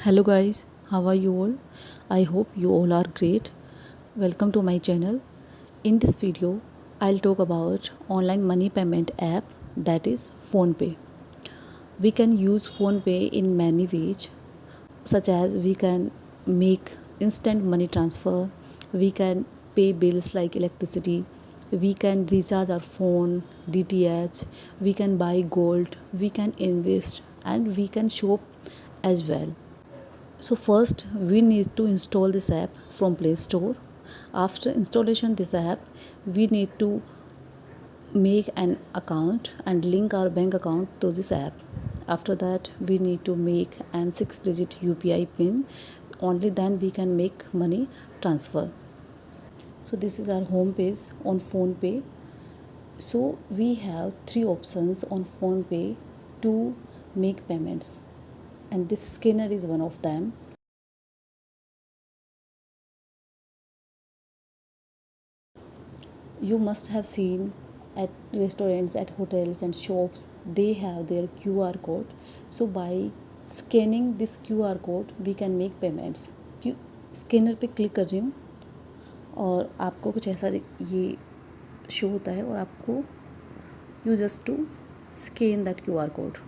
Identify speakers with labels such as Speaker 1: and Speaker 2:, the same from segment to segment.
Speaker 1: Hello guys, how are you all? I hope you all are great. Welcome to my channel. In this video, I'll talk about online money payment app, that is PhonePe. We can use PhonePe in many ways, such as we can make instant money transfer, we can pay bills like electricity, we can recharge our phone, DTH, we can buy gold, we can invest, and we can shop as well. So first we need to install this app from Play Store. After installation this app, we need to make an account and link our bank account to this app. After that we need to make an 6-digit UPI pin. Only then we can make money transfer. So this is our home page on PhonePe. So we have three options on PhonePe to make payments, and this scanner is one of them. You must have seen at restaurants, at hotels and shops, they have their QR code. So by scanning this QR code we can make payments. Scanner पे click कर रही हूँ और आपको कुछ ऐसा ये show होता है और आपको you just to scan that QR code.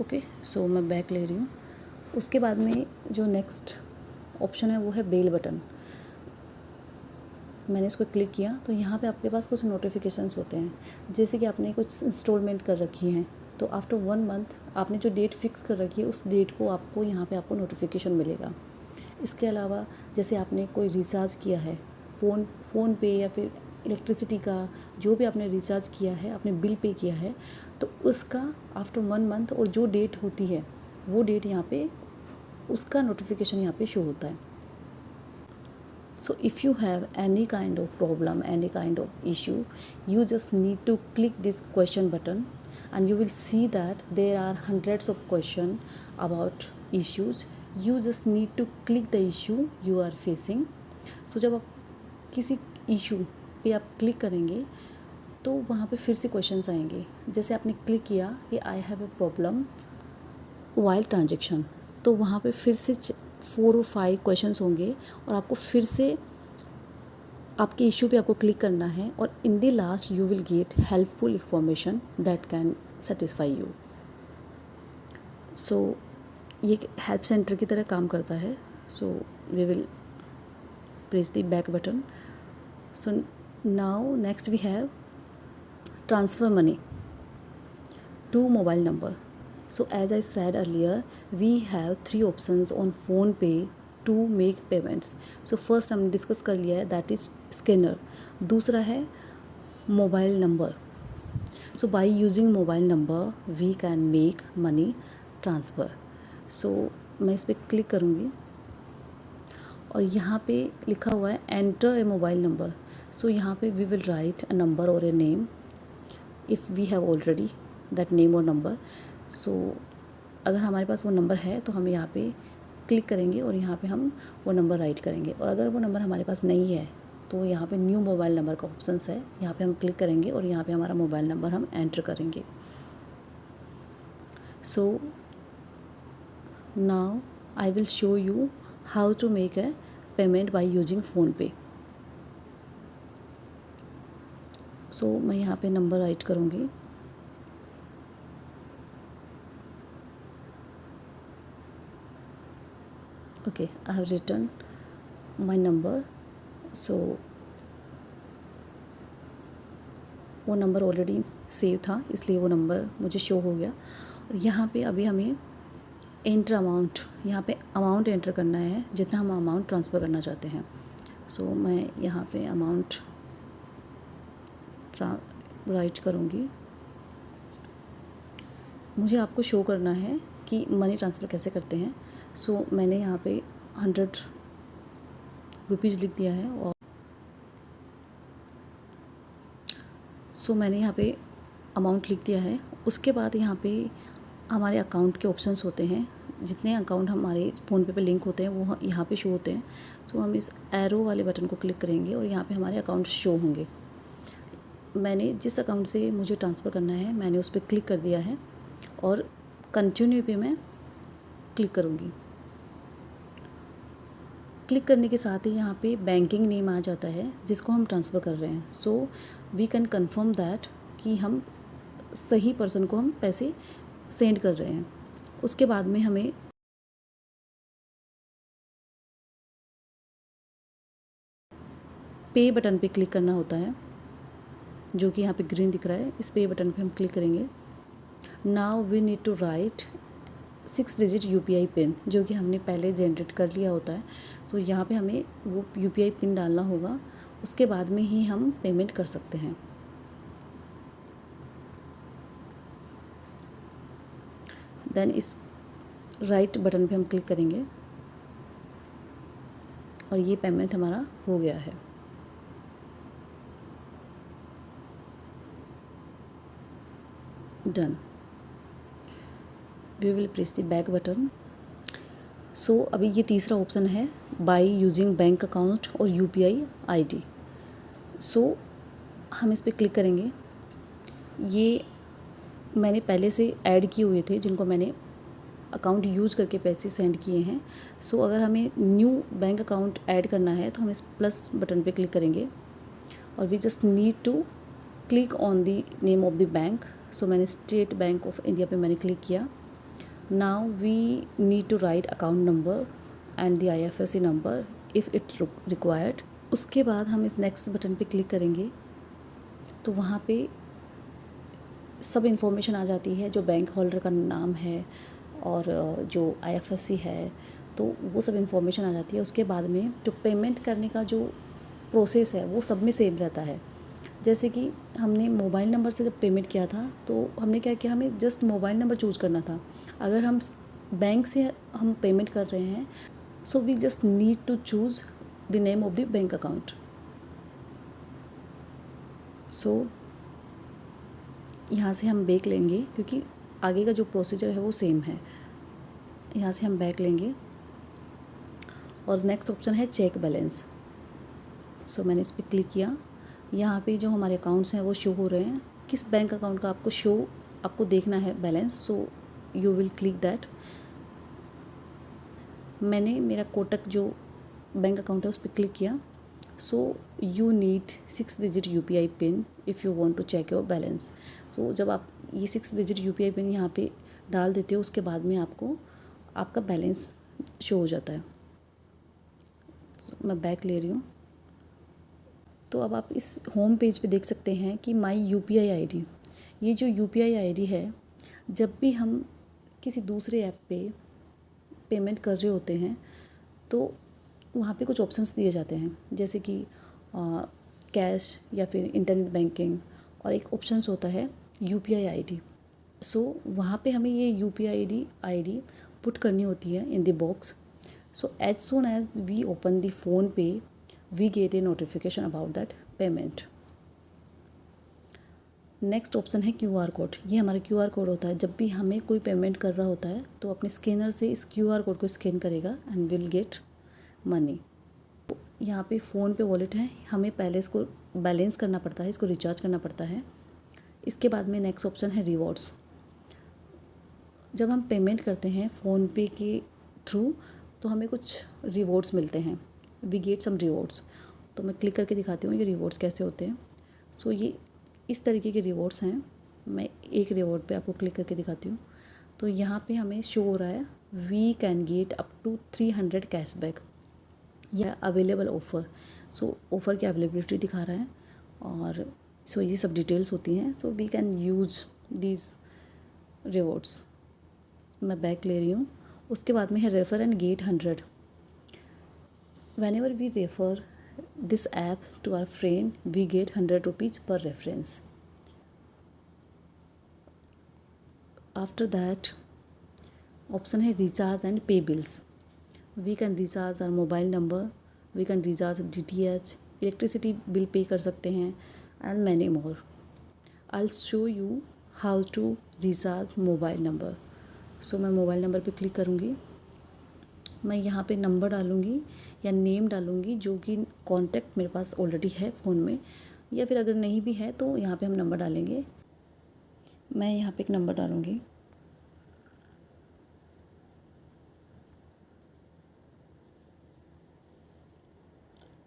Speaker 1: Okay, so मैं बैक ले रही हूँ. उसके बाद में जो नेक्स्ट ऑप्शन है वो है बेल बटन. मैंने इसको क्लिक किया तो यहाँ पे आपके पास कुछ नोटिफिकेशंस होते हैं, जैसे कि आपने कुछ इंस्टॉलमेंट कर रखी हैं तो आफ्टर 1 मंथ आपने जो डेट फिक्स कर रखी है उस डेट को आपको यहाँ पे आपको नोटिफिकेशन मिलेगा. इसके अलावा जैसे आपने कोई रिचार्ज किया है फ़ोन पे या फिर इलेक्ट्रिसिटी का, जो भी आपने रिचार्ज किया है, आपने बिल पे किया है, तो उसका आफ्टर 1 मंथ और जो डेट होती है वो डेट यहाँ पे उसका नोटिफिकेशन यहाँ पे शो होता है. So if you have any kind of problem, any kind of issue, you just need to click this question button and you will see that there are hundreds of questions about issues. You just need to click the issue you are facing. So जब आप किसी issue पे आप click करेंगे तो वहाँ पे फिर से क्वेश्चंस आएंगे. जैसे आपने क्लिक किया कि I have a problem while transaction, तो वहाँ पे फिर से 4 और 5 क्वेश्चंस होंगे और आपको फिर से आपके इशू पे आपको क्लिक करना है और in the last you will get helpful information that can satisfy you. So ये हेल्प सेंटर की तरह काम करता है. So we will press the back button. So now next we have transfer money to mobile number. So as I said earlier, we have 3 options on PhonePe to make payments. So first हमने discuss कर लिया है, that is scanner. दूसरा है mobile number. So by using mobile number we can make money transfer. So मैं इस पर click करूँगी और यहाँ पे लिखा हुआ है enter a mobile number. So यहाँ पे we will write a number और a name if we have already that name और नंबर. सो अगर हमारे पास वो नंबर है तो हम यहाँ पे क्लिक करेंगे और यहाँ पे हम वो नंबर राइट करेंगे. और अगर वो नंबर हमारे पास नहीं है तो यहाँ पे न्यू मोबाइल नंबर का ऑप्शंस है, यहाँ पे हम क्लिक करेंगे और यहाँ पे हमारा मोबाइल नंबर हम एंटर करेंगे. So now I will show you how to make a payment by using PhonePe. So मैं यहाँ पे नंबर राइट करूँगी. Okay, I have written my number. So वो नंबर ऑलरेडी सेव था इसलिए वो नंबर मुझे शो हो गया. और यहाँ पे अभी हमें एंटर अमाउंट, यहाँ पे अमाउंट एंटर करना है जितना हम अमाउंट ट्रांसफ़र करना चाहते हैं. सो मैं यहाँ पे अमाउंट राइट करूँगी. मुझे आपको शो करना है कि मनी ट्रांसफ़र कैसे करते हैं. सो मैंने यहाँ पे 100 रुपीज़ लिख दिया है और मैंने यहाँ पे अमाउंट लिख दिया है. उसके बाद यहाँ पे हमारे अकाउंट के ऑप्शंस होते हैं, जितने अकाउंट हमारे फ़ोनपे पे लिंक होते हैं वो यहाँ पे शो होते हैं. सो हम इस एरो वाले बटन को क्लिक करेंगे और यहाँ पे हमारे अकाउंट शो होंगे. मैंने जिस अकाउंट से मुझे ट्रांसफ़र करना है मैंने उस पर क्लिक कर दिया है और कंटिन्यू पे मैं क्लिक करूँगी। क्लिक करने के साथ ही यहाँ पे बैंकिंग नेम आ जाता है जिसको हम ट्रांसफ़र कर रहे हैं। So we can confirm that कि हम सही पर्सन को हम पैसे सेंड कर रहे हैं। उसके बाद में हमें पे बटन पे क्लिक करना होता है, जो कि यहाँ पे ग्रीन दिख रहा है। इस पे बटन पे हम क्लिक करेंगे। Now we need to write 6 digit UPI pin, जो कि हमने पहले जनरेट कर लिया होता है। तो यहाँ पे हमें वो UPI पिन डालना होगा, उसके बाद में ही हम पेमेंट कर सकते हैं। देन इस राइट बटन पे हम क्लिक करेंगे और ये पेमेंट हमारा हो गया है। Done. We will press the back button. So अभी ये तीसरा ऑप्शन है बाय यूजिंग बैंक अकाउंट और UPI ID। सो हम इस पर क्लिक करेंगे। ये मैंने पहले से ऐड किए हुए थे जिनको मैंने अकाउंट यूज़ करके पैसे सेंड किए हैं। सो अगर हमें न्यू बैंक अकाउंट ऐड करना है तो हम इस प्लस बटन पे क्लिक करेंगे और we just need to click on the name of the bank. So मैंने स्टेट बैंक ऑफ इंडिया पे मैंने क्लिक किया। Now we need to write account number and the IFSC number if it required. उसके बाद हम इस next button पे click करेंगे तो वहाँ पे सब इन्फॉर्मेशन आ जाती है, जो बैंक होल्डर का नाम है और जो IFSC है, तो वो सब इन्फॉर्मेशन आ जाती है। उसके बाद में जो पेमेंट करने का जो प्रोसेस है वो सब में सेम रहता है। जैसे कि हमने मोबाइल नंबर से जब पेमेंट किया था तो हमने क्या किया, हमें जस्ट मोबाइल नंबर चूज़ करना था। अगर हम बैंक से हम पेमेंट कर रहे हैं, so we just need to choose the name of the bank account. So यहाँ से हम बैक लेंगे क्योंकि आगे का जो प्रोसीजर है वो सेम है। यहाँ से हम बैक लेंगे और नेक्स्ट ऑप्शन है चेक बैलेंस। सो मैंने इस पर क्लिक किया। यहाँ पे जो हमारे अकाउंट्स हैं वो शो हो रहे हैं। किस बैंक अकाउंट का आपको देखना है balance, so you will click that. मैंने मेरा कोटक जो बैंक अकाउंट है उस पर क्लिक किया। So you need 6 digit UPI pin if you want to check your balance. So जब आप ये 6 डिजिट UPI पिन यहाँ पे डाल देते हो उसके बाद में आपको आपका बैलेंस शो हो जाता है। मैं बैक ले रही हूँ। तो अब आप इस होम पेज पे देख सकते हैं कि माई UPI ID, ये जो UPI ID है, जब भी हम किसी दूसरे ऐप पे पेमेंट कर रहे होते हैं तो वहाँ पे कुछ ऑप्शंस दिए जाते हैं, जैसे कि कैश या फिर इंटरनेट बैंकिंग, और एक ऑप्शंस होता है UPI ID। सो वहाँ पे हमें ये UPI ID पुट करनी होती है in the box. So as soon as we open the PhonePe we get a notification about that payment. Next option है QR कोड। ये हमारा QR कोड होता है। जब भी हमें कोई पेमेंट कर रहा होता है तो अपने स्कैनर से इस QR कोड को स्कैन करेगा एंड विल गेट मनी। यहाँ पे फ़ोन पे वॉलेट है, हमें पहले इसको बैलेंस करना पड़ता है, इसको रिचार्ज करना पड़ता है। इसके बाद में नेक्स्ट ऑप्शन है रिवॉर्ड्स। जब हम पेमेंट करते हैं फ़ोन पे के थ्रू तो हमें कुछ रिवॉर्ड्स मिलते हैं, वी गेट सम रिवॉर्ड्स। तो मैं क्लिक करके दिखाती हूँ ये रिवॉर्ड्स कैसे होते हैं। सो ये इस तरीके के रिवॉर्ड्स हैं। मैं एक रिवॉर्ड पे आपको क्लिक करके दिखाती हूँ। तो यहाँ पे हमें शो हो रहा है we can get up to 300 cashback, या अवेलेबल ऑफ़र। सो ऑफ़र की अवेलेबिलिटी दिखा रहा है और सो ये सब डिटेल्स होती हैं। So we can use these rewards. मैं बैक ले रही हूँ। उसके बाद में है refer and get 100। whenever we refer this app to our friend we get 100 rupees per reference. After that option है recharge and pay bills. We can recharge our mobile number, we can recharge DTH, electricity bill पे कर सकते हैं and many more. I'll show you how to recharge mobile number. So मैं mobile number पे click करूँगी। मैं यहाँ पे नंबर डालूँगी या नेम डालूँगी जो कि कॉन्टैक्ट मेरे पास ऑलरेडी है फ़ोन में, या फिर अगर नहीं भी है तो यहाँ पे हम नंबर डालेंगे। मैं यहाँ पे एक नंबर डालूँगी।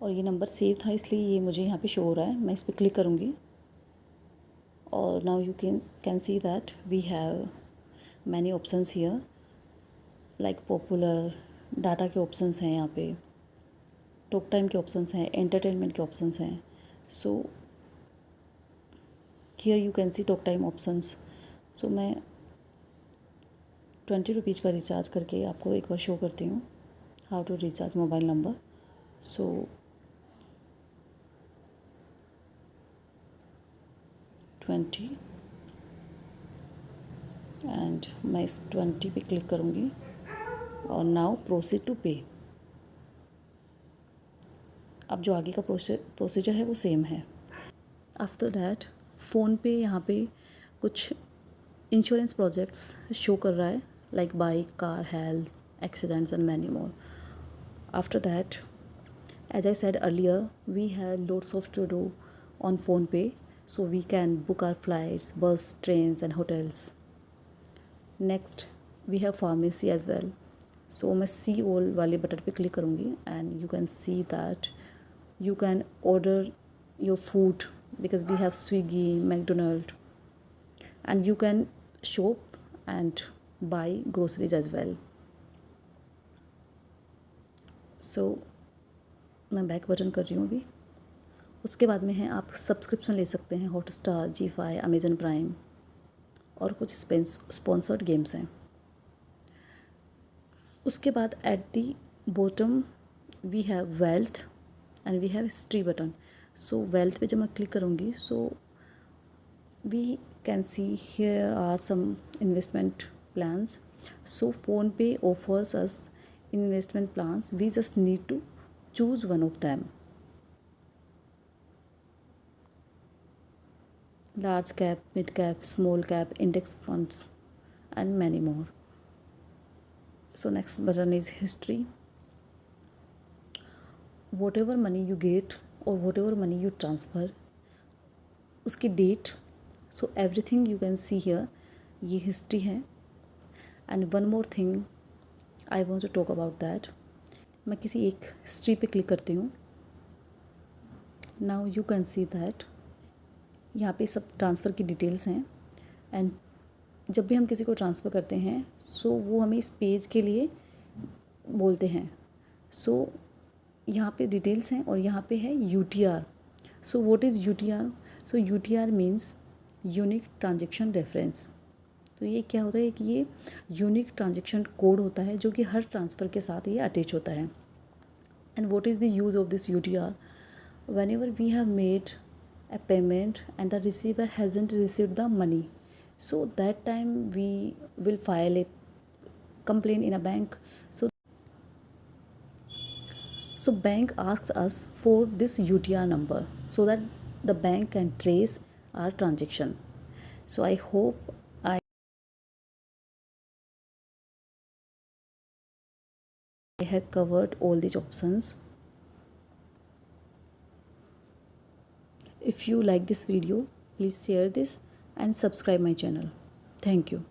Speaker 1: और ये नंबर सेव था इसलिए ये मुझे यहाँ पे शो हो रहा है। मैं इस पर क्लिक करूँगी और now you can see that we have many options here, like popular, data के ऑप्शंस हैं, यहाँ पे टॉक टाइम के ऑप्शंस हैं, एंटरटेनमेंट के ऑप्शंस हैं। So here you can see talk time options. So मैं 20 रुपीज़ का रिचार्ज करके आपको एक बार शो करती हूँ how to recharge mobile number. So 20 and मैं इस 20 पे क्लिक करूँगी और नाउ प्रोसीड टू पे। अब जो आगे का प्रोसीजर है वो सेम है। आफ्टर दैट फ़ोन पे यहाँ पे कुछ इंश्योरेंस प्रोजेक्ट्स शो कर रहा है, like bike, car, health, accidents and many more. After that, as I said earlier, we have lots of to do on PhonePe, so we can book our flights, bus, trains and hotels. Next we have pharmacy as well, so मैं see all वाले button पे click करूँगी and you can see that you can order your food because we have Swiggy, McDonald's, and you can shop and buy groceries as well. So मैं back button कर रही हूँ अभी। उसके बाद में है आप सब्सक्रिप्शन ले सकते हैं, हॉटस्टार, जी5, अमेज़न प्राइम और कुछ स्पॉन्सर्ड गेम्स हैं। उसके बाद at the bottom we have wealth and we have history button. So wealth पे जब मैं क्लिक करूँगी so we can see here are some investment plans. So PhonePe offers us investment plans, we just need to choose one of them. Large cap, mid cap, small cap, index funds and many more. So next button is history. Whatever money you get or whatever money you transfer, उसकी date, so everything you can see here, ये history है। And one more thing I want to talk about that. मैं किसी एक history पे click करती हूँ। Now you can see that यहाँ पे सब ट्रांसफ़र की डिटेल्स हैं एंड जब भी हम किसी को ट्रांसफ़र करते हैं सो वो हमें इस पेज के लिए बोलते हैं। सो यहाँ पे डिटेल्स हैं और यहाँ पे है UTR। So what is UTR? So UTR means unique transaction reference. तो ये क्या होता है कि ये यूनिक ट्रांजेक्शन कोड होता है जो कि हर ट्रांसफ़र के साथ ये अटैच होता है। And what is the use of this UTR? whenever we have made a payment and the receiver hasn't received the money, so that time we will file a complaint in a bank. So bank asks us for this UTR number so that the bank can trace our transaction. So I hope I have covered all these options. If you like this video, please share this and subscribe my channel. Thank you.